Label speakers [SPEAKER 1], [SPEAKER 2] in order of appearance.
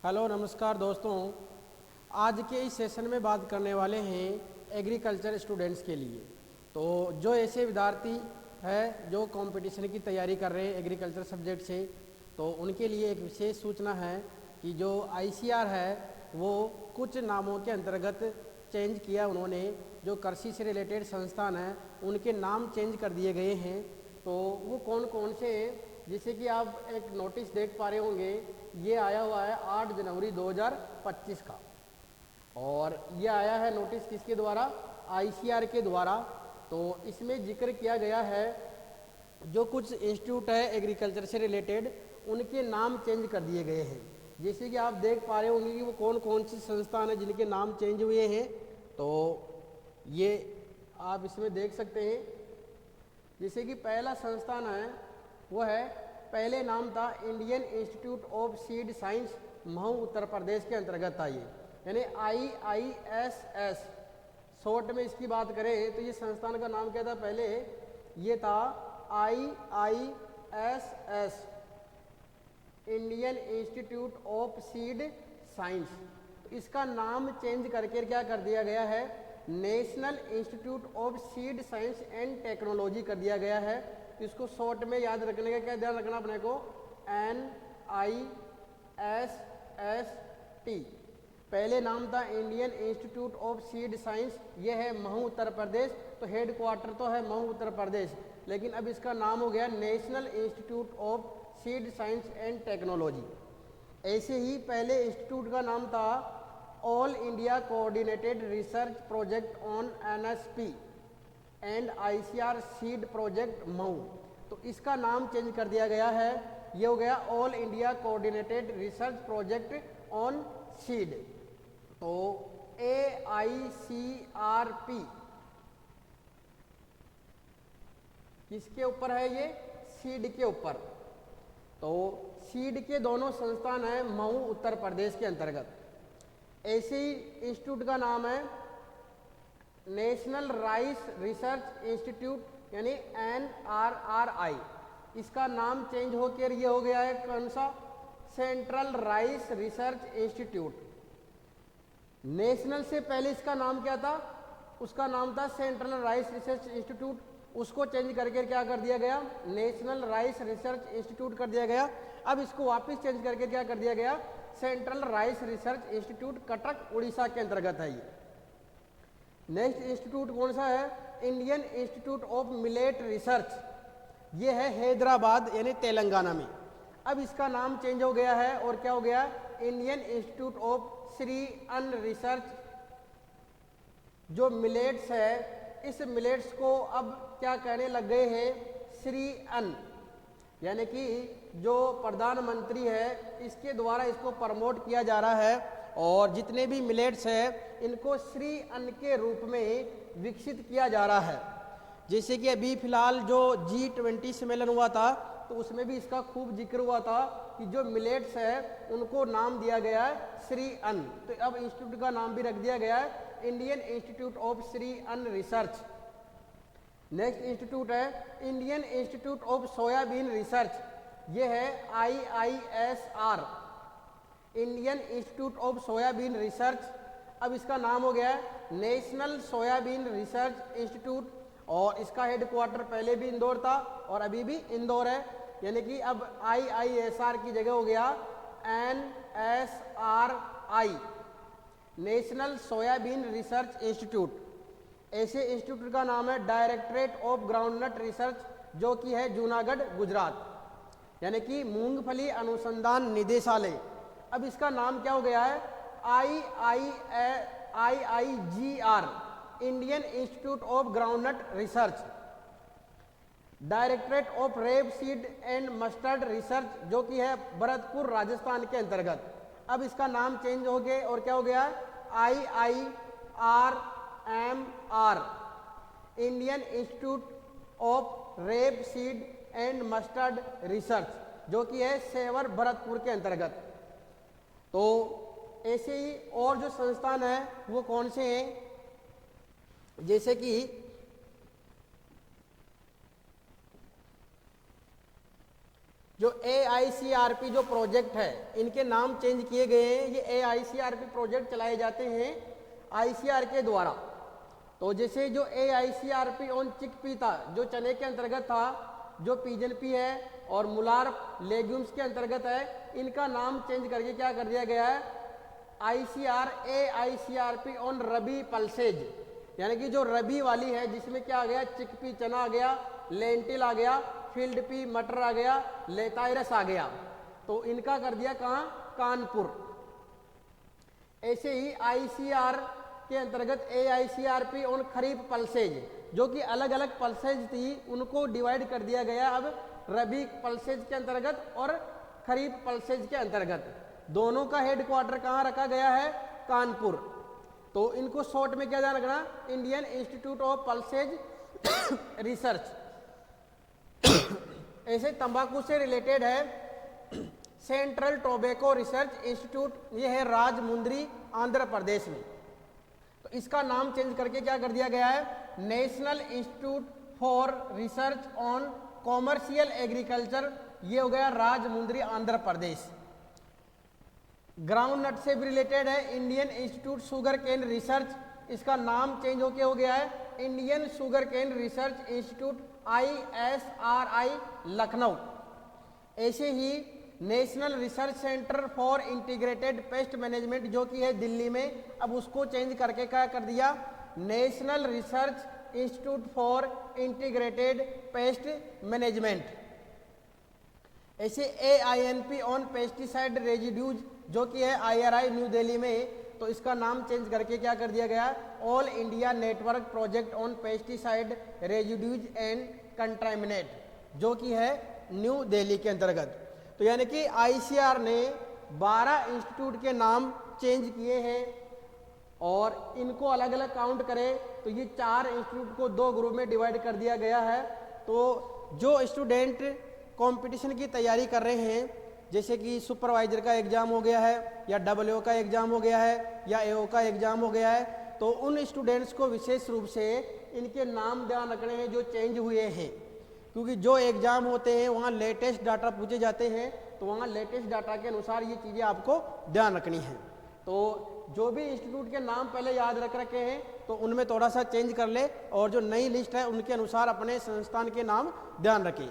[SPEAKER 1] Hello नमस्कार दोस्तों। आज के इस सेशन में बात करने वाले हैं एग्रीकल्चर स्टूडेंट्स के लिए। तो जो ऐसे विद्यार्थी है जो कंपटीशन की तैयारी कर रहे हैं एग्रीकल्चर सब्जेक्ट से, तो उनके लिए एक विशेष सूचना है कि जो आईसीआर है वो कुछ नामों के अंतर्गत चेंज किया उन्होंने। जो कृषि से रिलेटेड संस्थान हैं उनके नाम चेंज कर दिए गए हैं। तो वो कौन कौन से हैं, जैसे कि आप एक नोटिस देख पा रहे होंगे, ये आया हुआ है 8 जनवरी 2025 का। और ये आया है नोटिस किसके द्वारा? आईसीआर के द्वारा। तो इसमें जिक्र किया गया है जो कुछ इंस्टीट्यूट है एग्रीकल्चर से रिलेटेड उनके नाम चेंज कर दिए गए हैं। जैसे कि आप देख पा रहे होंगे कि वो कौन कौन सी संस्थान है जिनके नाम चेंज हुए हैं। तो ये आप इसमें देख सकते हैं। जैसे कि पहला संस्थान है वो है, पहले नाम था Indian institute of seed science, Mhow Uttar Pradesh के अंतर्गत था ये, यानी IISS शॉर्ट में इसकी बात करें तो ये संस्थान का नाम क्या था पहले? ये था IISS, Indian institute of seed science. तो इसका नाम चेंज करके क्या कर दिया गया है? National institute of seed science and technology कर दिया गया है। इसको शॉर्ट में याद रखने का क्या ध्यान रखना अपने को? NISST। पहले नाम था Indian institute of seed science, ये है महू उत्तर प्रदेश। तो हेड क्वार्टर तो है महू उत्तर प्रदेश, लेकिन अब इसका नाम हो गया national institute of seed science and technology. ऐसे ही पहले इंस्टीट्यूट का नाम था all India coordinated research project on NSP and ICR seed project Mau. तो इसका नाम चेंज कर दिया गया है, ये हो गया all India coordinated research project on seed. तो AICRP किसके ऊपर है? ये सीड के ऊपर। तो सीड के दोनों संस्थान हैं मऊ उत्तर प्रदेश के अंतर्गत। ऐसे ही इंस्टीट्यूट का नाम है नेशनल राइस रिसर्च इंस्टीट्यूट, यानी NRRI। इसका नाम चेंज होकर ये हो गया है कौन सा? Central rice research institute. National से पहले इसका नाम क्या था? उसका नाम था सेंट्रल राइस रिसर्च इंस्टीट्यूट। उसको चेंज करके क्या कर दिया गया? नेशनल राइस रिसर्च इंस्टीट्यूट कर दिया गया। अब इसको वापस चेंज करके क्या कर दिया गया? Central rice research institute, Cuttack Orissa के अंतर्गत है ये। नेक्स्ट इंस्टीट्यूट कौन सा है? Indian institute of millet research, ये है हैदराबाद यानी तेलंगाना में। अब इसका नाम चेंज हो गया है और क्या हो गया? इंडियन इंस्टीट्यूट ऑफ श्री अन्न रिसर्च। जो मिलेट्स है, इस मिलेट्स को अब क्या कहने लग गए हैं? श्री अन्न, यानी कि जो प्रधानमंत्री है इसके द्वारा इसको प्रमोट किया जा रहा है। और जितने भी मिलेट्स हैं इनको श्री अन्न के रूप में विकसित किया जा रहा है। जैसे कि अभी फिलहाल जो G20 सम्मेलन हुआ था तो उसमें भी इसका खूब जिक्र हुआ था कि जो मिलेट्स है उनको नाम दिया गया है श्री अन्न। तो अब इंस्टीट्यूट का नाम भी रख दिया गया है इंडियन इंस्टीट्यूट ऑफ श्री अन्न रिसर्च। नेक्स्ट इंस्टीट्यूट है Indian institute of soybean research, ये है IISR, Indian institute of soybean research. अब इसका नाम हो गया है नेशनल सोयाबीन रिसर्च इंस्टीट्यूट। और इसका हेड क्वार्टर पहले भी इंदौर था और अभी भी इंदौर है, यानी कि अब IISR की जगह हो गया NSRI, national soybean research institute. ऐसे इंस्टीट्यूट का नाम है डायरेक्टरेट ऑफ ग्राउंडनट रिसर्च, जो कि है जूनागढ़ गुजरात, यानी कि मूंगफली अनुसंधान निदेशालय। अब इसका नाम क्या हो गया है? IIGR, Indian institute of groundnut research. Directorate of rape seed and mustard research, जो कि है भरतपुर राजस्थान के अंतर्गत। अब इसका नाम चेंज हो गया और क्या हो गया? IIRMR, Indian institute of rape seed and mustard research, जो कि है सेवर भरतपुर के अंतर्गत। तो ऐसे ही और जो संस्थान है वो कौन से हैं? जैसे कि जो AICRP जो प्रोजेक्ट है इनके नाम चेंज किए गए हैं। ये AICRP प्रोजेक्ट चलाए जाते हैं ICR के द्वारा। तो जैसे जो AICRP ऑन चिकपी था जो चने के अंतर्गत था, जो पीजनपी है और मुलार लेग्यूम्स के अंतर्गत है, इनका नाम चेंज करके क्या कर दिया गया है AICRP ऑन रबी पल्सेज, यानी कि जो रबी वाली है जिसमें क्या आ गया चिकपी चना आ गया, लेंटिल आ गया, फील्ड पी मटर आ गया, लेताइरस आ गया, तो इनका कर दिया कहाँ कानपुर। ऐसे ही ICR के अंतर्गत AICRP ऑन खरीफ पल्सेज, जो कि अलग अलग पल्सेज थी उनको डिवाइड कर दिया गया अब रबी पल्सेज के अंतर्गत और खरीफ पल्सेज के अंतर्गत। दोनों का हेडक्वार्टर कहाँ रखा गया है कानपुर। तो इनको शॉर्ट में क्या ध्यान रखना, Indian institute of pulses research. ऐसे तंबाकू से रिलेटेड है सेंट्रल टोबैको रिसर्च इंस्टीट्यूट, ये है राजमुंद्री आंध्र प्रदेश में। तो इसका नाम चेंज करके क्या कर दिया गया है national institute for research on commercial agriculture, ये हो गया राजमुंद्री आंध्र प्रदेश। ग्राउंड नट से भी रिलेटेड है Indian institute sugarcane research, इसका नाम चेंज होके हो गया है Indian sugarcane research institute ISRI Lucknow. ऐसे ही national research centre for integrated pest management जो कि है दिल्ली में, अब उसको चेंज करके क्या कर दिया national research institute for integrated pest management. ऐसे AINP ऑन पेस्टिसाइड रेजिड्यूज जो कि है IRI न्यू दिल्ली में, तो इसका नाम चेंज करके क्या कर दिया गया all India network project on pesticide residues and contaminate, जो कि है न्यू दिल्ली के अंतर्गत। तो यानी कि ICR ने 12 इंस्टीट्यूट के नाम चेंज किए हैं और इनको अलग अलग काउंट करें तो ये 4 इंस्टीट्यूट को 2 ग्रुप में डिवाइड कर दिया गया है। तो जो स्टूडेंट कंपटीशन की तैयारी कर रहे हैं, जैसे कि सुपरवाइजर का एग्ज़ाम हो गया है या WO का एग्ज़ाम हो गया है या AO का एग्ज़ाम हो गया है, तो उन स्टूडेंट्स को विशेष रूप से इनके नाम ध्यान रखने हैं जो चेंज हुए हैं, क्योंकि जो एग्ज़ाम होते हैं वहाँ लेटेस्ट डाटा पूछे जाते हैं, तो वहाँ लेटेस्ट डाटा के अनुसार ये चीज़ें आपको ध्यान रखनी हैं। तो जो भी इंस्टीट्यूट के नाम पहले याद रख रखे हैं तो उनमें थोड़ा सा चेंज कर ले और जो नई लिस्ट है उनके अनुसार अपने संस्थान के नाम ध्यान रखें।